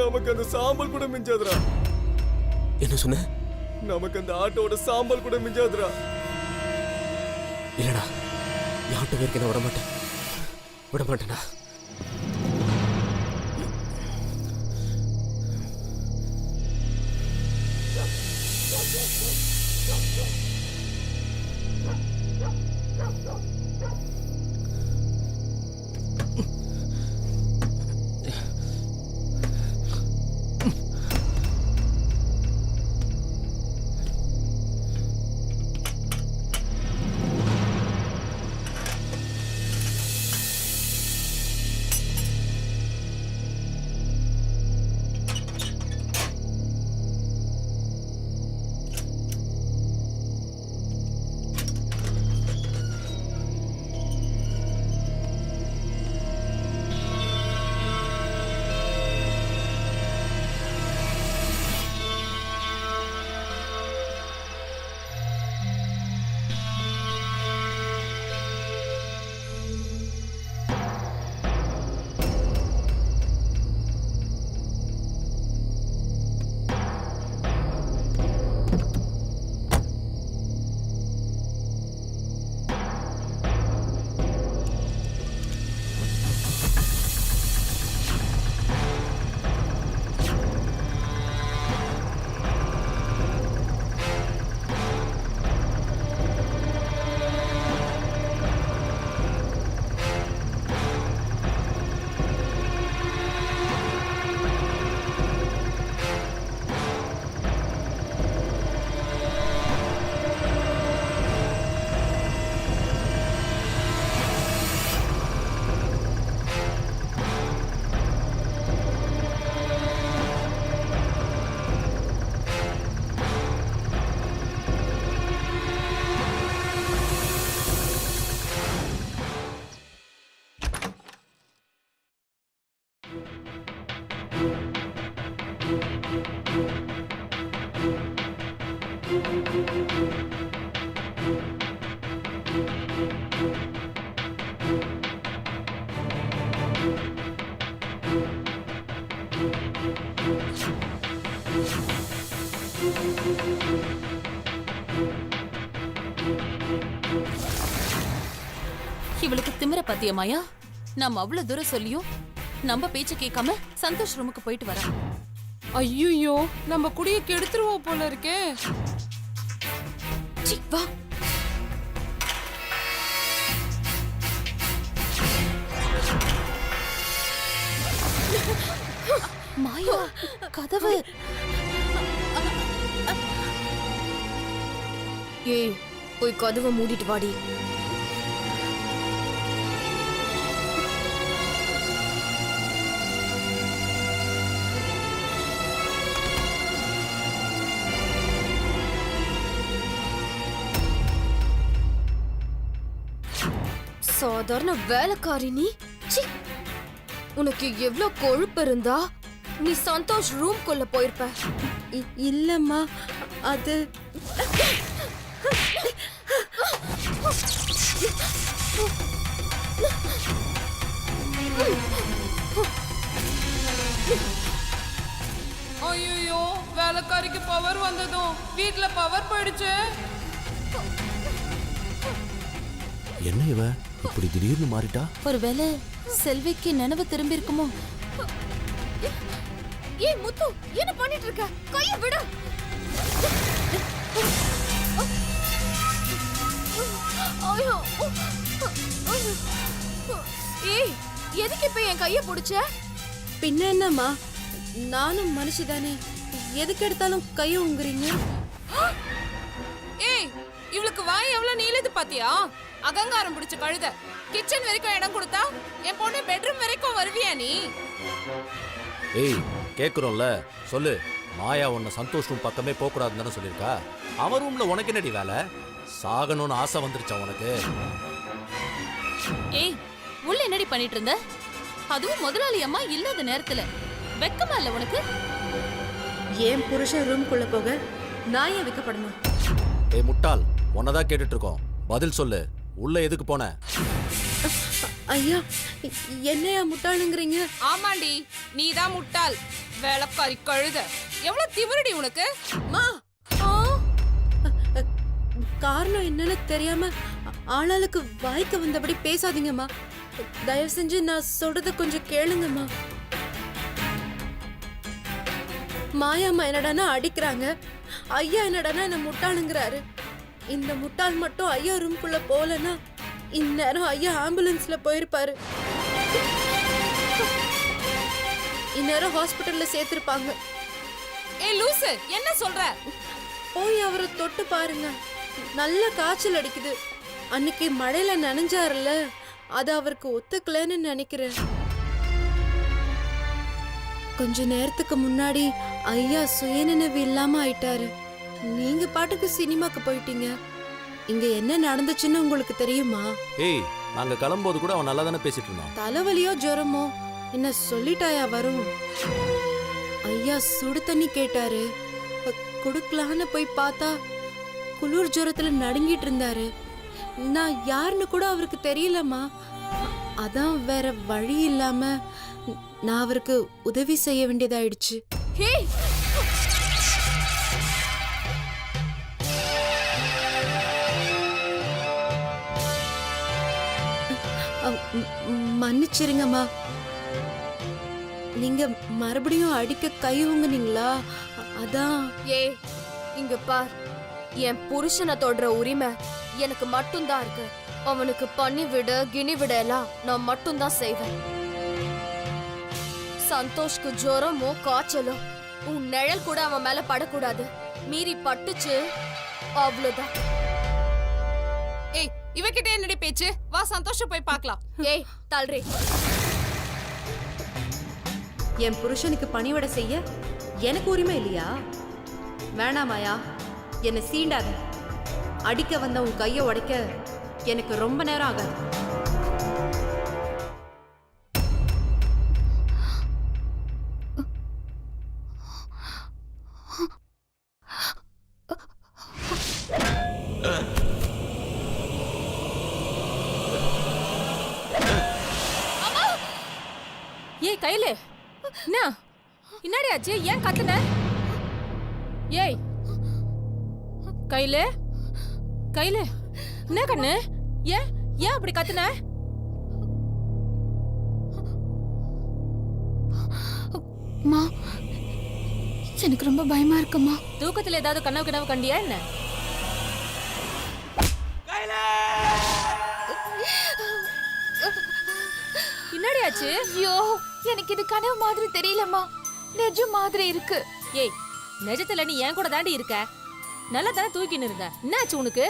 நமக்கு அந்த சாம்பல் கூட மிஞ்சாதுடா. என்ன சொன்ன? நமக்கு அந்த ஆட்டோட சாம்பல் கூட மிஞ்சாதுடா. இல்லடா, ஆட்டோ வரைக்கும் நான் விட மாட்டேனா? இவளுக்கு திமிர பாத்தியா மாயா? நாம அவ்வளவு தூரம் சொல்லியும் நம்ம பேச்ச கேட்காம சந்தோஷ் ரூமுக்கு போயிட்டு வரா. ஐயோ, நம்ம குடிய கெடுத்துருவோம் போல இருக்கே. வா. மாயா, கதவு. ஏய், போய் கதவை மூடிட்டு வாடி. சாதாரண வேலைக்காரி நீ? உனக்கு எவ்வளவு கொழுப்பு இருந்தா நீ சந்தோஷ் ரூம் குள்ள போயிருப்ப. இல்லம்மா, அது ஐயோ, வேலைக்காரிக்கு பவர் வந்ததும் வீட்ல பவர் போயிடுச்சு. என்ன இவ இப்படி திடீர்னு மாறிட்டா? ஒருவேளை செல்விக்கு நினைவு திரும்பி இருக்குமோ? ஏய் முத்து, என்ன பண்ணிட்டு இருக்க? கைய விடு. ஐயோ, ஏய், எதுக்கு இப்ப என் கைய புடிச்ச? பின்ன என்னம்மா, நானும் மனுஷிதானே, எதுக்கு எடுத்தாலும் கைய உங்குறீங்க? ஏய், இவளுக்கு வாய் எவ்வளவு நீளது பாத்தியா? அகங்காரம் பிடிச்ச கழுத. கிச்சன் வரைக்கும் இடம் கொடுத்தா என் பொண்ணு பெட்ரூம் வரைக்கும் வருவியா நீ? ஏய், கேக்குறோம்ல, சொல்லு. மாயா உன்னை சந்தோஷ் ரூம் பக்கமே போக கூடாதுன்னு தானே சொல்லியிருக்கா. அவன் ரூம்ல உனக்கு என்னடி வேலை? சாகணும்னு ஆசை வந்துருச்சா உனக்கு? ஏய், உள்ள என்னடி பண்ணிட்டு இருந்த? அதுவும் முதலாளி அம்மா இல்லாத நேரத்துல. வெக்கமா இல்ல உனக்கு? ஏன் புருஷன் ரூம்குள்ள போக நான் ஏன் வைக்கப்படணும்? ஏய் முட்டாள், உன்னதான் கேட்டுட்டு இருக்கோம், பதில் சொல்லு. உள்ள எதுக்கு போன? ஐயா என்னையா முட்டாளுங்கிறீங்க? ஆமாண்டி, நீதான் முட்டாள். வேலைக்காரி கழுத. எவ்வளவு திமிருடி உனக்கு? அம்மா, காரணம் என்னன்னு தெரியாம ஆளாளுக்கு வாய்க்கு வந்தபடி பேசாதீங்கம்மா. தயவு செஞ்சு நான் சொல்றத கொஞ்சம் கேளுங்கம்மா. மாயாம்மா என்னடானா அடிக்கிறாங்க, ஐயா என்னடானா என்ன முட்டாளுங்கிறாரு. இந்த முட்டாள் மட்டும் ஐயா ரூம்குள்ள போலன்னா இந்நேரம் ஐயா ஆம்புலன்ஸ்ல போயிருப்பாரு. இந்நேரம் ஹாஸ்பிட்டல்ல சேர்த்திருப்பாங்க. ஏ லூசு, என்ன சொல்ற? போய் அவரை தொட்டு பாருங்க, நல்ல காய்ச்சல் அடிக்குது. அன்னைக்கு மழையில நனைஞ்சாருல, அது அவருக்கு ஒத்துக்கலன்னு நினைக்கிறேன். கொஞ்ச நேரத்துக்கு முன்னாடி ஐயா சுயநினைவு இல்லாம ஆயிட்டாரு. நீங்க பாட்டுக்கு சினிமாக்கு போயிட்டீங்க. இங்க என்ன நடந்துச்சுன்னு உங்களுக்கு தெரியுமா? ஏய், நாங்க கிளம்போது கூட அவன் நல்லா தானே பேசிட்டு இருந்தான். தலைவலியோ ஜுரமோ என்ன சொல்லிட்டாயா வரும்? ஐயா சுடு தண்ணி கேட்டாரு, குடுக்கலான்னு போய் பார்த்தா குளிர் ஜுரத்துல நடுங்கிட்டு இருந்தாரு. நான் யாருன்னு கூட அவருக்கு தெரியலம்மா. அதான் வேற வழி இல்லாம நான் அவருக்கு உதவி செய்ய வேண்டியதாயிடுச்சு. ஹே, மன்னிச்சிருங்கம்மா. நீங்க மறுபடியும் அடிக்க கை ஊங்குனீங்களா? அதான். ஏய் இங்க பார், என் புருஷனை தொடுற உரிமை எனக்கு மட்டும்தான் இருக்கு. அவனுக்கு பண்ணி விட கிணி விட எல்லாம் நான் மட்டும்தான் செய்வேன். சந்தோஷ்க்கு ஜுரமோ காய்ச்சலோ உன் நிழல் கூட அவன் மேல படக்கூடாது. மீறி பட்டுச்சு அவ்வளவுதான். ஏய், இவகிட்ட என்னடி பேச்சு? வா சந்தோஷம் போய் பார்க்கலாம். ஏய் தல்றே, என் புருஷனுக்கு பணிவிட செய்ய எனக்கு உரிமை இல்லையா? வேணாமாயா, என்னை சீண்டாத. அடிக்க வந்த உன் கையை உடைக்க எனக்கு ரொம்ப நேரம் ஆகாது. ஏய் கையில என்ன என்னடி ஆச்சு? ஏன் கத்துன? ஏய் கையில கையில என்ன கண்ணு? ஏன் ஏன் அப்படி கத்துன? மா, எனக்கு ரொம்ப பயமா இருக்குமா. தூக்கத்துல ஏதாவது கனவு கண்டியா என்ன? என்னடி ஆச்சு? ஐயோ, எனக்கு இது கனவு மாதிரி தெரியலம்மா, நிஜம் மாதிரி இருக்கு. ஏய், நிஜத்துல நீ என் கூட தாண்டி இருக்க. நல்லா தானே தூக்கின்னு இருந்த. என்னாச்சு உனக்கு?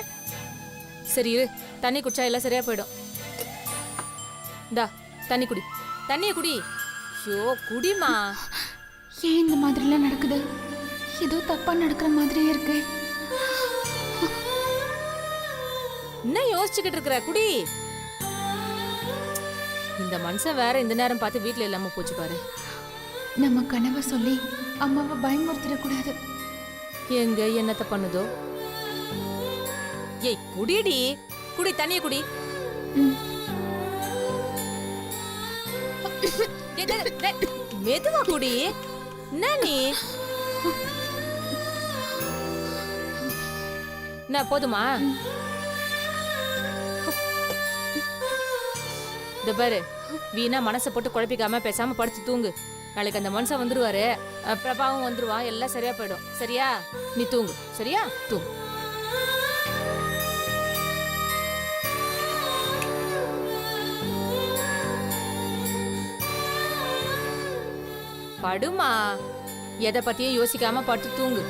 சரி இரு, தண்ணி குடிச்சா எல்லாம் சரியா போயிடும். இந்தா தண்ணி குடி, தண்ணிய குடி. ஐயோ குடிமா. ஏன் இந்த மாதிரிலாம் நடக்குது? ஏதோ தப்பா நடக்கிற மாதிரியே இருக்கு. என்ன யோசிச்சுக்கிட்டு இருக்கிற? குடி. இந்த மனுஷன் வேற இந்த நேரம் பார்த்து வீட்டுல இல்லாம போச்சு பாரு. நம்ம கனவை சொல்லி அம்மாவை பயமுறுத்திடக்கூடாது. எங்க என்னத்த பண்ணுதோ? ஏய் குடிடி, குடி, தண்ணிய குடி. மெதுவா குடி. என்ன நீ? என்ன போதுமா? இந்த பாரு, வீணா மனசை போட்டு குழப்பிக்காம பேசாம படுத்து தூங்கு. நாளைக்கு அந்த மனுஷன் வந்துருவாரு, பிரபாவும் வந்துருவான், எல்லாம் சரியா போயிடும். சரியா? நீ தூங்கு. சரியா? தூங்கு. படுமா. எதை பத்தியும் யோசிக்காம படுத்து தூங்கு.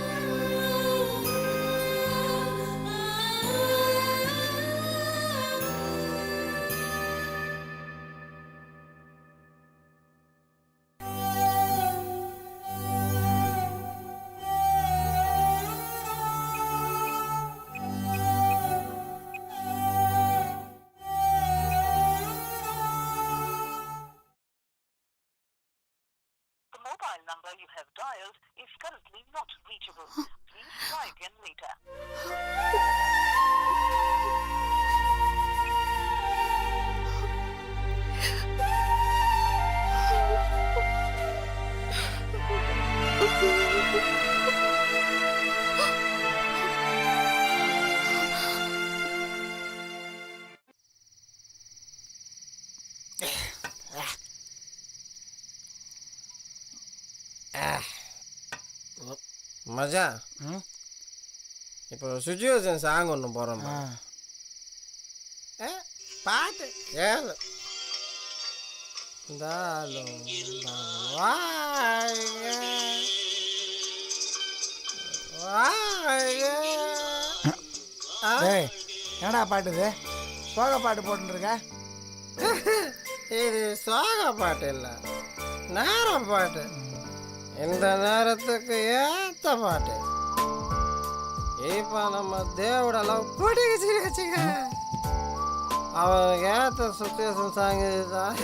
mobile number you have dialed is currently not reachable. Please try again later. மச்சான் இப்போ சுச்சுவேஷன் சாங் ஒன்று போகிறோம். பாட்டு ஏழு என்னடா பாட்டு இது? சோக பாட்டு போட்டுருக்க? இது சோக பாட்டு இல்லை, நேர பாட்டு. இந்த நேரத்துக்கு ஏற்ற பாட்டு. இப்போ நம்ம தேவடெல்லாம் பிடிச்சிருச்சுங்க. அவனுக்கு ஏற்ற சுச்சுவேஷன் சாங் இதுதான்.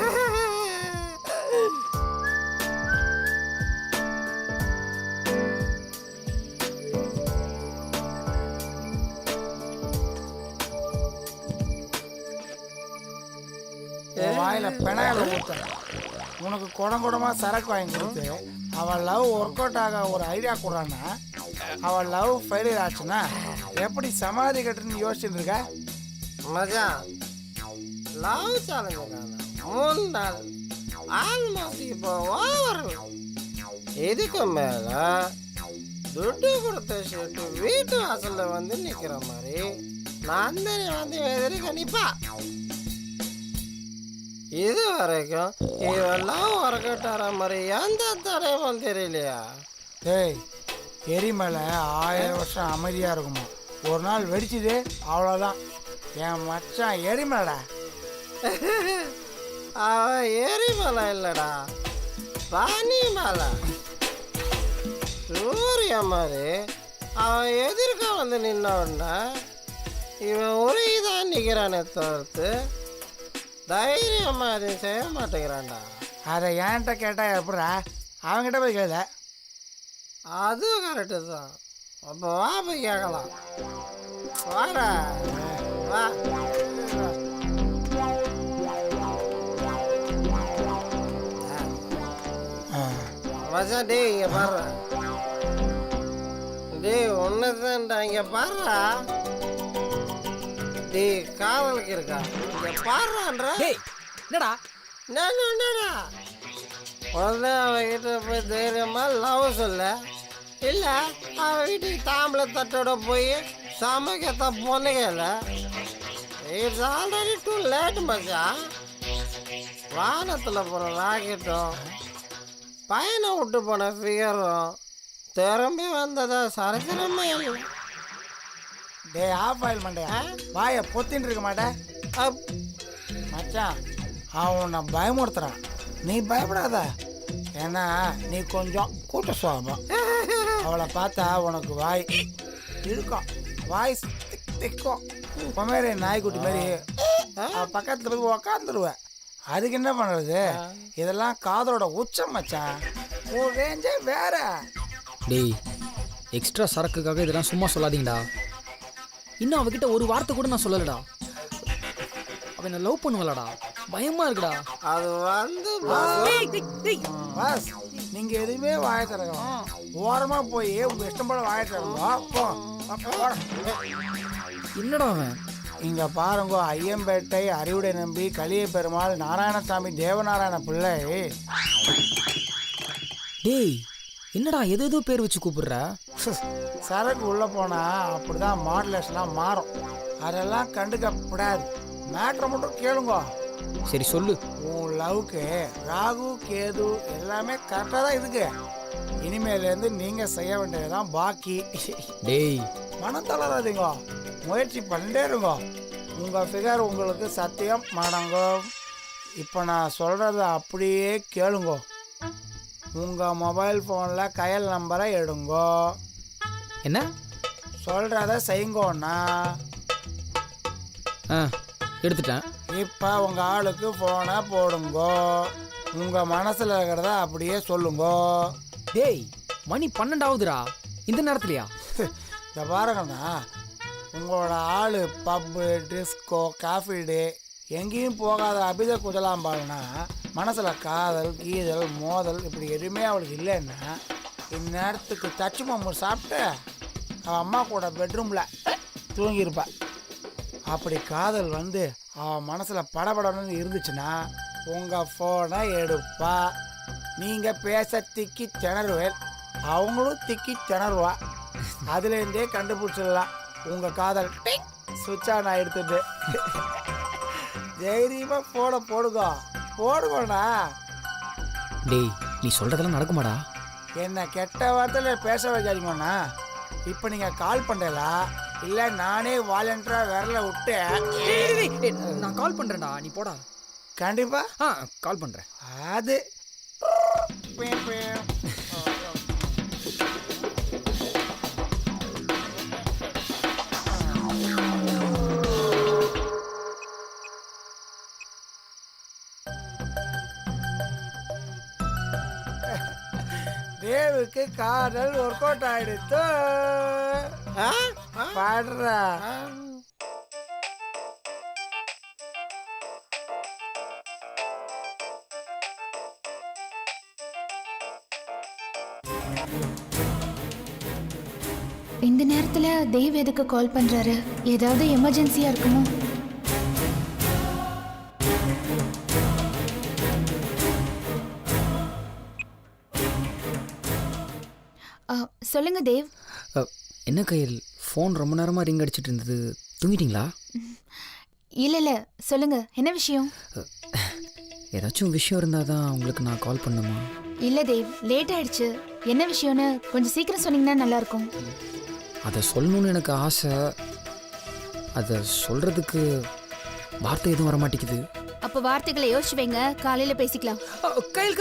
வாயில பெனாயில ஊத்த உனக்கு குடமா சரக்கு வாங்கி கொடுத்து அவள் லவ் ஒர்க் அவுட் ஆக ஒரு ஐடியா கொடுறான்னா, அவள் லவ் ஃபெயிலியர் ஆச்சுன்னா எப்படி சமாதி கட்டுன்னு யோசிச்சுட்டு இருக்க? மச்சான், லவ் சேலஞ்சுக்கான 3 நாள் ஆல்மோஸ்ட் இப்போ ஓவர். இதுக்கு மேல துட்டு கொடுத்த ஷர்ட்டு வீட்டு வாசல்ல வந்து நிக்கிற மாதிரி நந்தினி வந்து எதிர்க்க நிப்பா. இது வரைக்கும் இவெல்லாம் ஒர்க் அவுட் ஆகிற மாதிரி எந்த தடையும் தெரியலையா? டேய், எரிமலை 1000 வருஷம் அமைதியா இருக்குமா, ஒரு நாள் வெடிச்சுது அவ்வளோதான். என் மச்சான் எரிமலைடா. அவன் எரிமலை இல்லடா, பனிமலை. சூரிய மாதிரி அவன் எதிர்க்க வந்து நின்ன உடனே இவன் உரைதான் நிற்கிறானே தவிர்த்து தைரியமா எதுவும் செய்ய மாட்டேங்கிறான்டா. அதை ஏன்ட்ட கேட்டா எப்படா? அவன்கிட்ட போய் கேள. அதுவும் கரெக்டு தான். அப்போ வா போய் கேட்கலாம். வாடா வா. மச்சான், டே இங்கே பாடுறா. டே ஒன்றுதான்டா, இங்கே பாடுறா. டே காதலுக்கு இருக்கா, இங்கே பாடுறான்ற. என்னடா என்னடா உடனே அவகிட்ட போய் தைரியமா லவ் சொல்ல, இல்ல அவ வீட்டுக்கு தாம்பளை தட்டோட போய் சமைக்கத்த பொண்ணுகல. இட்ஸ் ஆல்ரெடி டூ லேட் மச்சான். வானத்தில் போகிற ராக்கெட்டும் பையனை விட்டு போன ஃபிகரும் திரும்பி வந்ததா சரித்திரமே இல்லை. டே ஆஃப் ஆயில் மண்டையா, வாயை பொத்தின்னு இருக்க மாட்டேன் மச்சான். அவன் உன்னை பயமுறுத்துறான், நீ பயப்படாத. ஏன்னா நீ கொஞ்சம் கூட்ட சுவாபம். அவளை பார்த்தா உனக்கு வாய் இருக்கும், வாய் திக்கும். பொமேரி நாய்க்குட்டி மாதிரி பக்கத்தில் போய் உக்காந்துருவேன். அதுக்கு என்ன பண்ணுறது? இதெல்லாம் காதலோட உச்சம் மச்சான். உன் ரேஞ்சே வேற. டேய், எக்ஸ்ட்ரா சரக்குக்காக இதெல்லாம் சும்மா சொல்லாதீங்கடா. இன்னும் அவகிட்ட ஒரு வார்த்தை கூட நான் சொல்லலடா. அவ என்ன லவ் பண்ணுவலடா, பயமா இருக்குடா. அது வந்து பாஸ், நீங்க எதுவுமே வாய திறக்கலாம். ஓரமா போய் உங்க இஷ்டம் போல வாய திறந்தோம். என்னடா அவன்? இங்க பாருங்க, ஐயம்பேட்டை அறிவுடை நம்பி கலிய பெருமாள் நாராயணசாமி தேவநாராயண பிள்ளை. டேய், என்னடா ஏதோ பேர் வச்சு கூப்பிடுற? சரக்கு உள்ள போனா அப்படிதான் மாடுலேஷன்லாம் மாறும். அதெல்லாம் கண்டுக்கப்படாது. மேட்ரை மட்டும் கேளுங்க. சரி சொல்லு. உன் லவ்க்கு ராகு கேது எல்லாமே கரெக்டாக தான் இருக்கு. இனிமேலேருந்து நீங்க செய்ய வேண்டியதுதான் பாக்கி. டேய், மனம் தளராதீங்க, முயற்சி பண்ணிட்டே இருங்க. உங்க ஃபிகர் உங்களுக்கு சத்தியம் மடங்கும். இப்போ நான் சொல்றத அப்படியே கேளுங்க. உங்க மொபைல் ஃபோனில் கையல் நம்பரை எடுங்கோ. என்ன சொல்றத செய்யுங்கண்ணா. எடுத்துட்டேன். இப்போ உங்க ஆளுக்கு ஃபோனை போடுங்கோ. உங்க மனசுல இருக்கிறத அப்படியே சொல்லுங்க. டேய், மணி 12ஆகுதுடா, இந்த நேரத்துலயா? இந்த பாருங்கண்ணா, உங்களோட ஆளு பப்பு டிஸ்கோ காஃபி டே எங்கேயும் போகாத அபித குதலாம்பாள்னா மனசுல காதல் கீதல் மோதல் இப்படி எதுவுமே அவளுக்கு இல்லைன்னா இந்நேரத்துக்கு தச்சு மம்மு சாப்பிட்டு அவன் அம்மா கூட பெட்ரூம்ல தூங்கியிருப்பா. அப்படி காதல் வந்து அவன் மனசுல படபடன்னு இருந்துச்சுன்னா உங்க ஃபோனை எடுப்பா. நீங்க பேச திக்கி திணறுவேல். அவங்களும் திக்கி திணறுவா. அதுலேருந்தே கண்டுபிடிச்சிடலாம் உங்கள் காதல் டிக் சுவிட்சா நான் எடுத்துட்டு. தைரியமா போடுங்கண்ணா. டேய் நீ சொல்றதெல்லாம் நடக்குமாடா? என்ன கெட்ட வார்த்தையில் பேச வைக்காதீங்கண்ணா. இப்போ நீங்கள் கால் பண்ணலா இல்லை நானே வாலண்டராக விரல விட்டு நான் கால் பண்றேன்டா, நீ போடா. கண்டிப்பாக கால் பண்றேன். அது தேவுக்கு காதல் ஒர்க் அவுட் ஆயிடுத்து. பாடுறா. இந்த நேரத்துல தேவ் எதுக்கு கால் பண்றாரு? ஏதாவது எமர்ஜென்சியா இருக்குமோ? சொல்லுங்க தேவ். என்ன கையில் ஃபோன் ரொம்ப நேரமா ரிங் அடிச்சிட்டு இருந்தது, தூங்கிட்டீங்களா? இல்ல சொல்லுங்க, என்ன விஷயம்? ஏதாச்சும் விஷயம் இருந்தால் தான் உங்களுக்கு நான் கால் பண்ணுமா? இல்ல தேவ், லேட் ஆயிடுச்சு. என்ன விஷயம்னு கொஞ்சம் சீக்கிரம் சொன்னீங்கன்னா நல்லா இருக்கும். அதை சொல்லணும்னு எனக்கு ஆசை, அதை சொல்றதுக்கு வார்த்தை எதுவும் வர மாட்டேங்குது. அப்ப வார்த்தைகளை யோசிச்சு வைங்க, காலையில பேசிக்கலாம். கையில்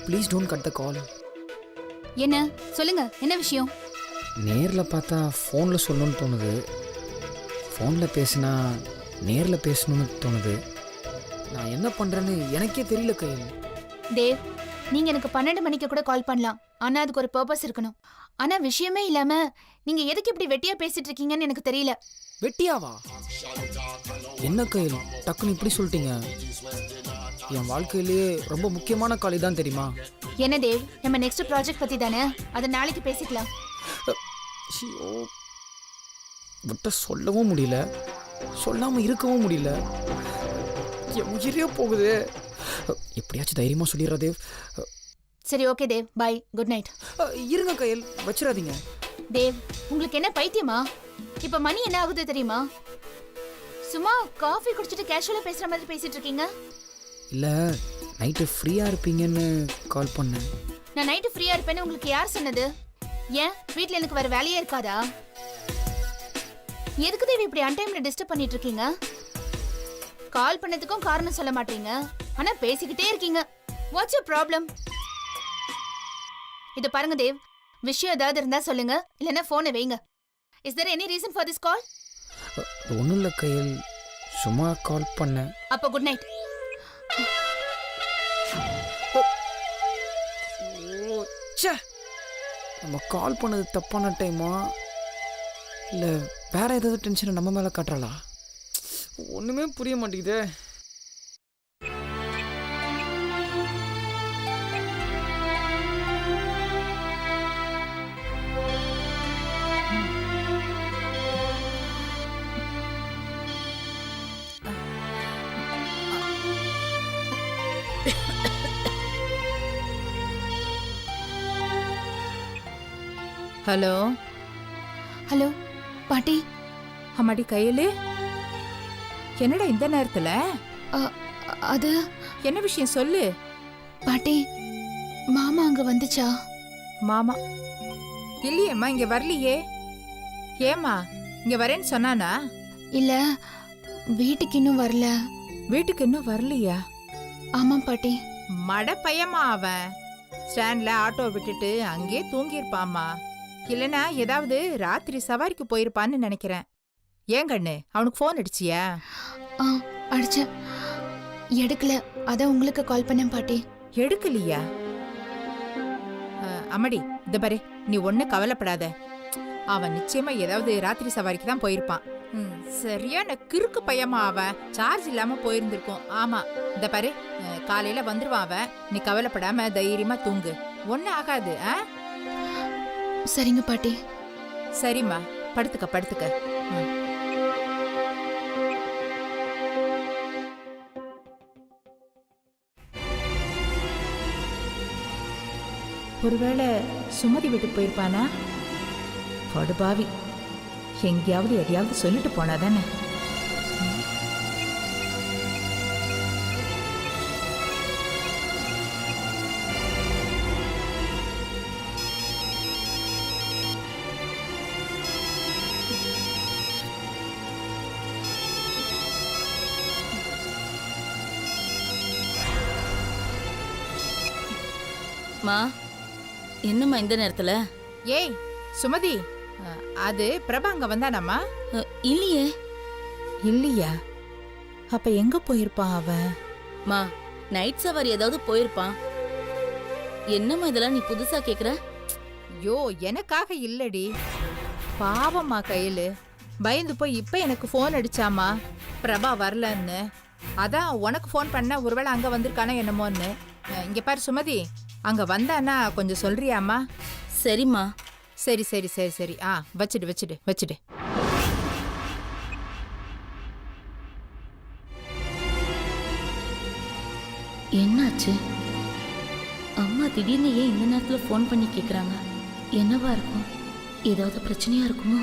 ப்ளீஸ் டோன்ட் கட் த கால். என்ன சொல்லுங்க, என்ன விஷயம்? நேரில் பார்த்தா ஃபோனில் சொல்லணும்னு தோணுது, ஃபோனில் பேசினா நேரில் பேசணும்னு தோணுது. நான் என்ன பண்ணுறேன்னு எனக்கே தெரியல கையில். தேவ், நீங்க எனக்கு 12 மணிக்கு கூட கால் பண்ணலாம். ஆனா அதுக்கு ஒரு பர்பஸ் இருக்கணும். ஆனா விஷயமே இல்லாம நீங்க எதுக்கு இப்படி வெட்டியா பேசிட்டு இருக்கீங்கன்னு எனக்கு தெரியல. வெட்டியாவா? என்ன கையில் டக்குன்னு இப்படி சொல்லிட்டீங்க? என் வாழ்க்கையிலேயே ரொம்ப முக்கியமான காலை தான் தெரியுமா? என்ன தேவ், நம்ம நெக்ஸ்ட் ப்ராஜெக்ட் பத்தி தானே, அதை நாளைக்கு பேசிக்கலாம். விட்ட சொல்லவும் முடியல, சொல்லாம இருக்கவும் முடியல, என் உயிரே போகுது. எப்படியாச்சும் தைரியமா சொல்லிடுறா தேவ். சரி okay Dev, bye, good night. இருங்க கையில், வச்சிடாதீங்க. தேவ், உங்களுக்கு என்ன பைத்தியமா? இப்ப மணி என்ன ஆகுது தெரியுமா? சும்மா காஃபி குடிச்சிட்டு கேஷுவலா பேசுற மாதிரி பேசிட்டு இருக்கீங்க. இல்ல, நைட்டு ஃப்ரீயா இருப்பீங்கன்னு கால் பண்ணேன். நான் நைட்டு ஃப்ரீயா இருப்பேன்னு உங்களுக்கு யார் சொன்னது? ஏன் வீட்ல எனக்கு வேற வேலையே இருக்காதா? எதுக்கு தேவ் இப்படி அன்டைம்ல டிஸ்டர்ப் பண்ணிட்டு இருக்கீங்க? கால் பண்ணதுக்கும் காரணம் சொல்ல மாட்டீங்க, ஆனா பேசிக்கிட்டே இருக்கீங்க. What's your problem? இது பாருங்க தேவ், விஷயம் ஏதாவது இருந்தா சொல்லுங்க, இல்லைன்னா போனை வைங்க. Is there any reason for this call? ஒன்றும் இல்லை கையில், சும்மா கால் பண்ணேன். அப்போ குட் நைட். நம்ம கால் பண்ணது தப்பான டைமா இல்லை வேற ஏதாவது டென்ஷனை நம்ம மேலே காட்டுறாளா? ஒன்றுமே புரிய மாட்டேங்குதே. ஹலோ ஹலோ பாட்டி. அம்மாடி கையிலே, என்னடா இந்த நேரத்துல? அது என்ன விஷயம் சொல்லு. பாட்டி, மாமா அங்க வந்துச்சா? மாமா இல்லையேம்மா, இங்க வரலையே. ஏமா இங்க வரேன்னு சொன்னானா? இல்ல, வீட்டுக்கு இன்னும் வரல. வீட்டுக்கு இன்னும் வரலையா? ஆமா பாட்டி. மட பையமா அவன். ஸ்டாண்ட்ல ஆட்டோ விட்டுட்டு அங்கேயே தூங்கியிருப்பாம்மா. இல்லனா ஏதாவது ராத்திரி சவாரிக்கு போயிருப்பான்னு நினைக்கிறேன். ஏன் கண்ணு, அவனுக்கு போன் அடிச்சியா? அடிச்சேன், எடுக்கல. அதான் உங்களுக்கு கால் பண்ணேன் பாட்டி. எடுக்கலையா? அம்மாடி இந்த பாரு, நீ ஒண்ணு கவலைப்படாத. அவன் நிச்சயமா ஏதாவது ராத்திரி சவாரிக்கு தான் போயிருப்பான். சரியான கிறுக்கு பையமா அவன். சார்ஜ் இல்லாம போயிருந்திருக்கும். ஆமா இந்த பாரு, காலையில வந்துருவான் அவன். நீ கவலைப்படாம தைரியமா தூங்கு, ஒன்னும் ஆகாது. சரிங்க பாட்டி. சரிம்மா, படுத்துக்க படுத்துக்க. ஒருவேளை சுமதி வீட்டுக்கு போயிருப்பானா? படுபாவி, எங்கேயாவது எதையாவது சொல்லிட்டு போனா தானே. மா, என்னம்மா இந்த நேரத்துல? ஏய் சுமதி, அது பிரபா அங்க வந்தானாமா? இல்லையே. இல்லையா? அப்ப எங்க போயிருப்பான் அவன்? மா, நைட் சவாரி ஏதாவது போயிருப்பான். என்னம்மா இதெல்லாம் நீ புதுசா கேக்குற? ஐயோ, எனக்காக இல்லடி, பாவம்மா கையில பயந்து போய் இப்ப எனக்கு ஃபோன் அடிச்சாமா பிரபா வரலன்னு. அதான் உனக்கு ஃபோன் பண்ண, ஒருவேளை அங்க வந்திருக்கானோ என்னமோன்னு. இங்க பாரு சுமதி, அங்க வந்தானா கொஞ்சம் சொல்றியாமா? சரிம்மா. சரி சரி சரி சரி. வச்சிடு வச்சிடு வச்சிடு. என்னாச்சு? அம்மா திடீர்னு ஏன் இந்த நேரத்துல ஃபோன் பண்ணி கேக்குறாங்க? என்னவா இருக்கும்? ஏதாவது பிரச்சனையா இருக்குமோ?